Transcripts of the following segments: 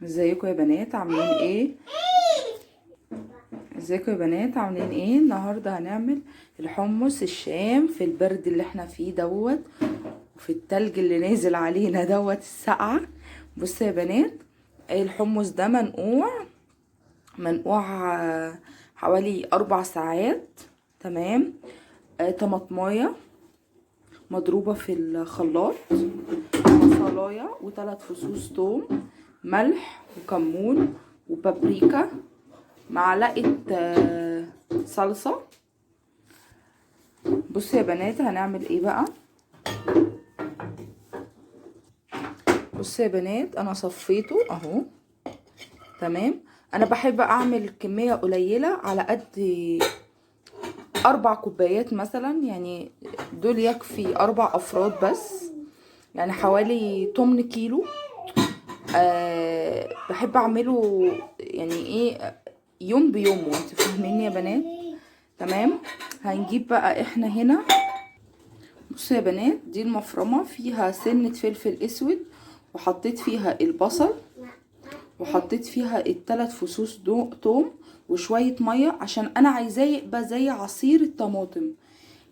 ازيكم يا بنات عاملين ايه؟ ازيكم يا بنات عاملين ايه؟ النهارده هنعمل الحمص الشام في البرد اللي احنا فيه دوت، وفي التلج اللي نازل علينا دوت السقعه. بصوا يا بنات، الحمص ده منقوع حوالي 4 ساعات. تمام. طماطمايه مضروبه في الخلاط، بصلايه و3 فصوص توم، ملح وكمون وبابريكا، معلقه صلصه. بصوا يا بنات هنعمل ايه بقى. بصوا يا بنات انا صفيته اهو. تمام. انا بحب اعمل كميه قليله على قد 4 كوبايات مثلا، يعني دول يكفي 4 افراد بس، يعني حوالي 8 كيلو. بحب اعمله يعني ايه، يوم بيومه، انت فاهمين يا بنات. تمام. هنجيب بقى احنا هنا، بصوا يا بنات دي المفرمه فيها سنه فلفل اسود، وحطيت فيها البصل، وحطيت فيها ال3 فصوص توم وشويه ميه، عشان انا عايزاه يبقى زي عصير الطماطم،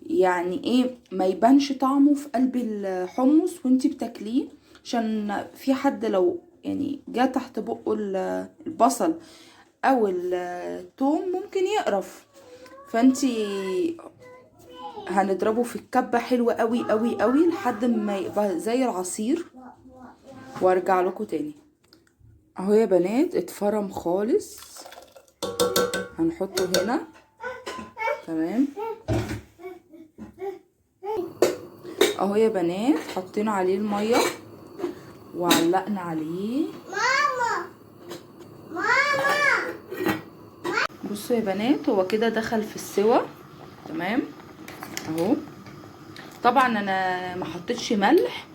يعني ايه ما يبانش طعمه في قلب الحمص وانتي بتاكليه، عشان في حد لو يعني جه تحت بقه البصل او الثوم ممكن يقرف. فانتي هنضربه في الكبة حلوة قوي قوي قوي لحد ما يبقى زي العصير، وارجع لكم تاني. اهو يا بنات اتفرم خالص، هنحطه هنا. تمام. اهو يا بنات حطينا عليه الميه وعلقنا عليه. بصوا يا بنات هو كده دخل في السوا. تمام اهو. طبعا انا ما حطيتش ملح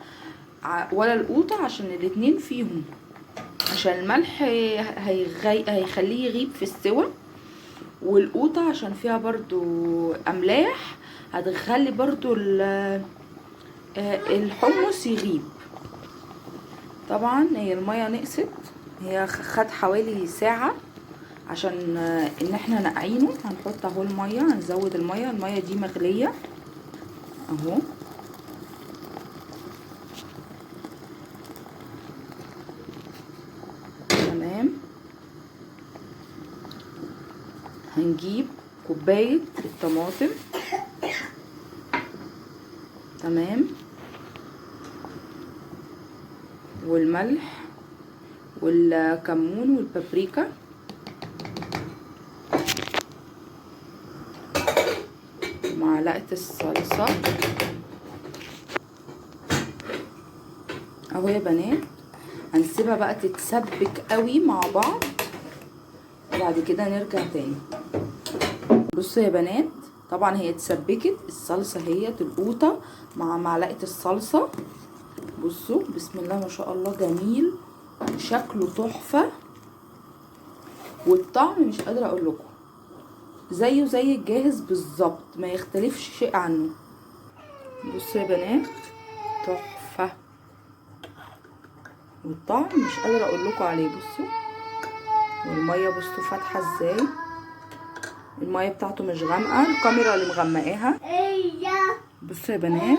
ولا القوطه عشان الاتنين فيهم، عشان الملح هيخليه يغيب في السوا، والقوطه عشان فيها برضو املاح هتخلي برضو الحمص يغيب. طبعا هي الميه نقصت، هي خد حوالي ساعه عشان ان احنا نقعينه. هنحط اهو الميه، هنزود الميه دي مغليه اهو. تمام. هنجيب كوبايه الطماطم. تمام. والملح والكمون والبابريكا، ومعلقه الصلصه اهو يا بنات. هنسيبها بقى تتسبك قوي مع بعض، وبعد كده نرجع تاني. بصوا يا بنات طبعا هي اتسبكت، الصلصه هي القوطه مع معلقه الصلصه. بصوا بسم الله ما شاء الله، جميل شكله تحفه، والطعم مش قادره اقول لكم، زيه زي الجاهز بالظبط، ما يختلفش شيء عنه. بصوا يا بنات تحفه، والطعم مش قادره اقول لكم عليه. بصوا، والميه بصوا فاتحه ازاي، الميه بتاعته مش غامقه، الكاميرا اللي مغمقاها. بصوا يا بنات